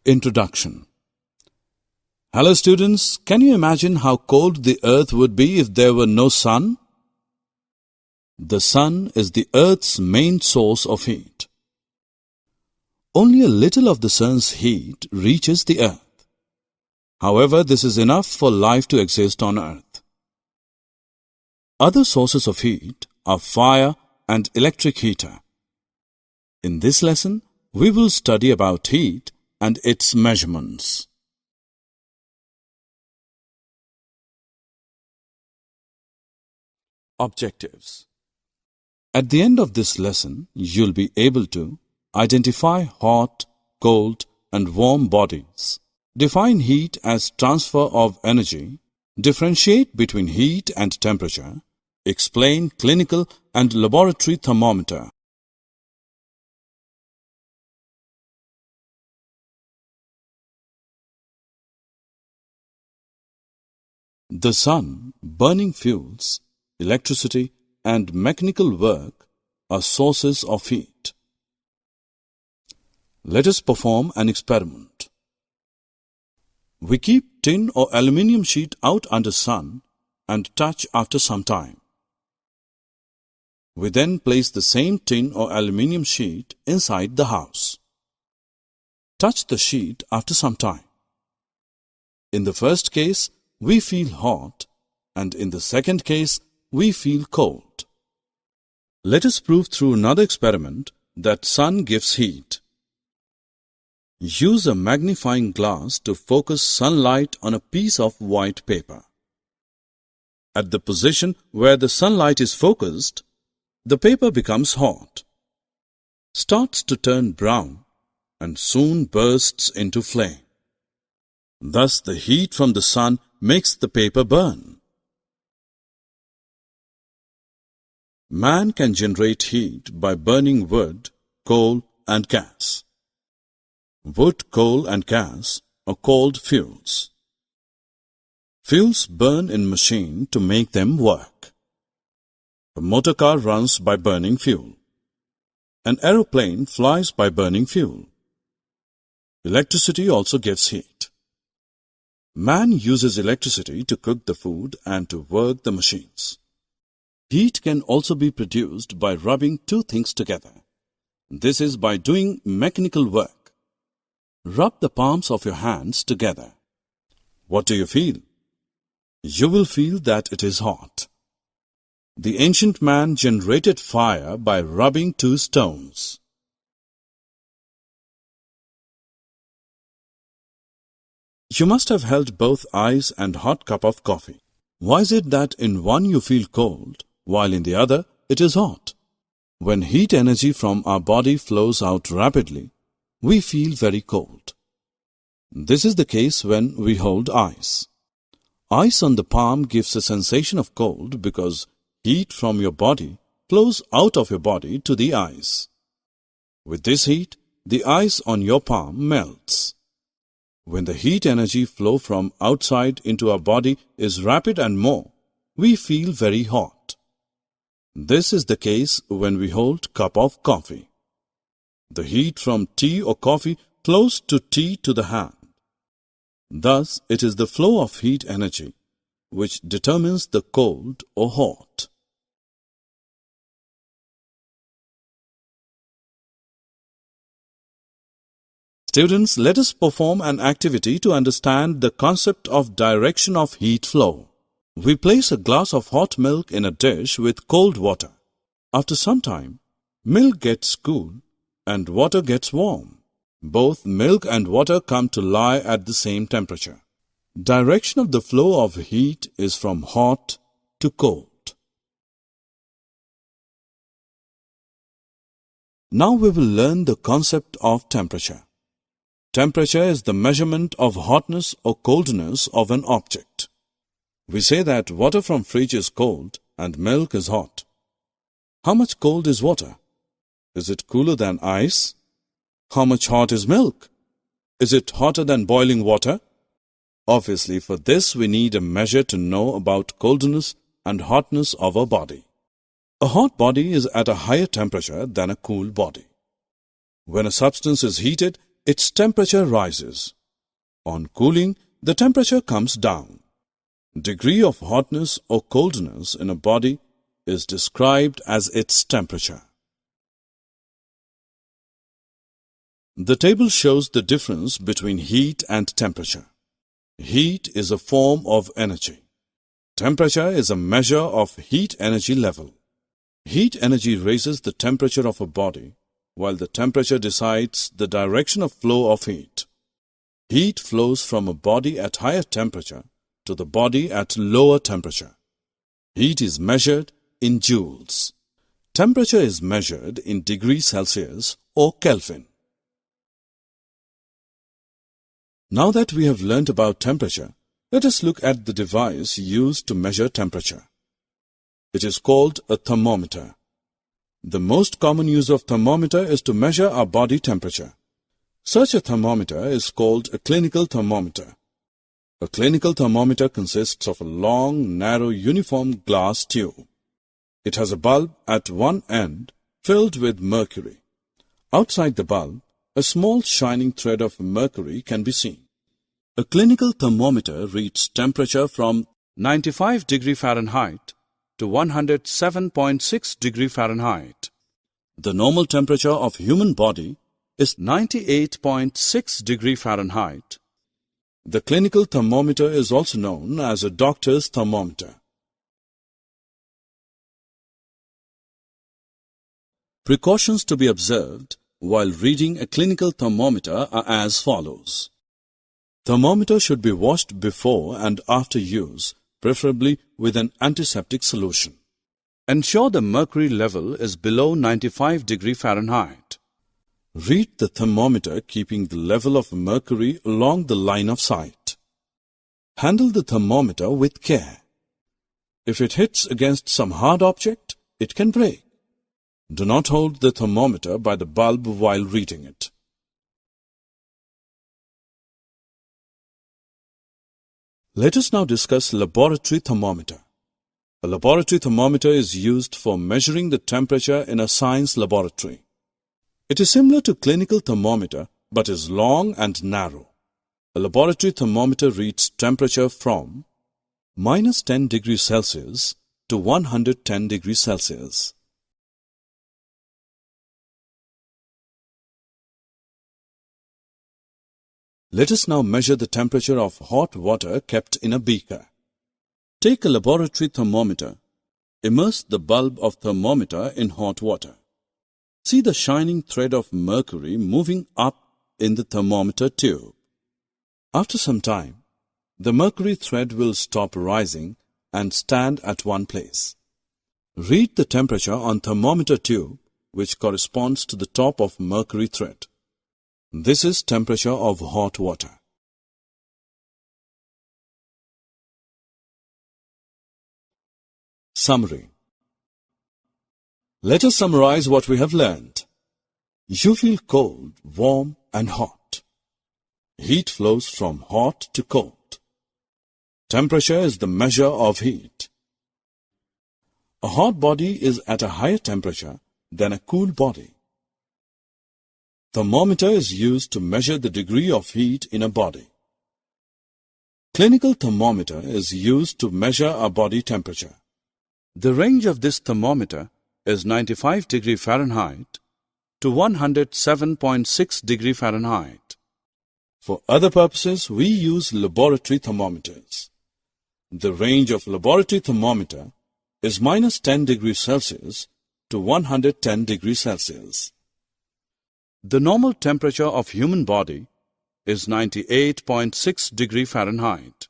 Introduction. Hello students, can you imagine how cold the earth would be if there were no sun? The sun is the earth's main source of heat. Only a little of the sun's heat reaches the earth. However, this is enough for life to exist on earth. Other sources of heat are fire and electric heater. In this lesson, we will study about heat and its measurements. Objectives. At the end of this lesson, you'll be able to identify hot, cold, and warm bodies, define heat as transfer of energy, differentiate between heat and temperature, explain clinical and laboratory thermometer. The sun, burning fuels, electricity, and mechanical work are sources of heat. Let us perform an experiment. We keep tin or aluminium sheet out under sun and touch after some time. We then place the same tin or aluminium sheet inside the house. Touch the sheet after some time. In the first case, we feel hot, and in the second case, we feel cold. Let us prove through another experiment that sun gives heat. Use a magnifying glass to focus sunlight on a piece of white paper. At the position where the sunlight is focused, the paper becomes hot, starts to turn brown, and soon bursts into flame. Thus, the heat from the sun makes the paper burn. Man can generate heat by burning wood, coal, and gas. Wood, coal, and gas are called fuels. Fuels burn in machine to make them work. A motor car runs by burning fuel. An aeroplane flies by burning fuel. Electricity also gives heat. Man uses electricity to cook the food and to work the machines. Heat can also be produced by rubbing two things together. This is by doing mechanical work. Rub the palms of your hands together. What do you feel? You will feel that it is hot. The ancient man generated fire by rubbing two stones. You must have held both ice and hot cup of coffee. Why is it that in one you feel cold, while in the other it is hot? When heat energy from our body flows out rapidly, we feel very cold. This is the case when we hold ice. Ice on the palm gives a sensation of cold because heat from your body flows out of your body to the ice. With this heat, the ice on your palm melts. When the heat energy flow from outside into our body is rapid and more, we feel very hot. This is the case when we hold cup of coffee. The heat from tea or coffee flows to tea to the hand. Thus, it is the flow of heat energy which determines the cold or hot. Students, let us perform an activity to understand the concept of direction of heat flow. We place a glass of hot milk in a dish with cold water. After some time, milk gets cool and water gets warm. Both milk and water come to lie at the same temperature. Direction of the flow of heat is from hot to cold. Now we will learn the concept of temperature. Temperature is the measurement of hotness or coldness of an object. We say that water from fridge is cold and milk is hot. How much cold is water? Is it cooler than ice? How much hot is milk? Is it hotter than boiling water? Obviously, for this we need a measure to know about coldness and hotness of a body. A hot body is at a higher temperature than a cool body. When a substance is heated, its temperature rises. On cooling, the temperature comes down. Degree of hotness or coldness in a body is described as its temperature. The table shows the difference between heat and temperature. Heat is a form of energy. Temperature is a measure of heat energy level. Heat energy raises the temperature of a body, while the temperature decides the direction of flow of heat. Heat flows from a body at higher temperature to the body at lower temperature. Heat is measured in joules. Temperature is measured in degrees Celsius or Kelvin. Now that we have learnt about temperature, let us look at the device used to measure temperature. It is called a thermometer. The most common use of thermometer is to measure our body temperature. Such a thermometer is called a clinical thermometer. A clinical thermometer consists of a long, narrow, uniform glass tube. It has a bulb at one end filled with mercury. Outside the bulb, a small shining thread of mercury can be seen. A clinical thermometer reads temperature from 95 degree Fahrenheit to 107.6 degree Fahrenheit. The normal temperature of human body is 98.6 degree Fahrenheit. The clinical thermometer is also known as a doctor's thermometer. Precautions to be observed while reading a clinical thermometer are as follows. Thermometer should be washed before and after use, preferably with an antiseptic solution. Ensure the mercury level is below 95 degree Fahrenheit. Read the thermometer keeping the level of mercury along the line of sight. Handle the thermometer with care. If it hits against some hard object, it can break. Do not hold the thermometer by the bulb while reading it. Let us now discuss laboratory thermometer. A laboratory thermometer is used for measuring the temperature in a science laboratory. It is similar to clinical thermometer but is long and narrow. A laboratory thermometer reads temperature from -10 degrees Celsius to 110 degrees Celsius. Let us now measure the temperature of hot water kept in a beaker. Take a laboratory thermometer. Immerse the bulb of thermometer in hot water. See the shining thread of mercury moving up in the thermometer tube. After some time, the mercury thread will stop rising and stand at one place. Read the temperature on thermometer tube, which corresponds to the top of mercury thread. This is temperature of hot water. Summary. Let us summarize what we have learned. You feel cold, warm and hot. Heat flows from hot to cold. Temperature is the measure of heat. A hot body is at a higher temperature than a cool body. Thermometer is used to measure the degree of heat in a body. Clinical thermometer is used to measure a body temperature. The range of this thermometer is 95 degree Fahrenheit to 107.6 degree Fahrenheit. For other purposes, we use laboratory thermometers. The range of laboratory thermometer is -10 degrees Celsius to 110 degrees Celsius. The normal temperature of human body is 98.6 degree Fahrenheit.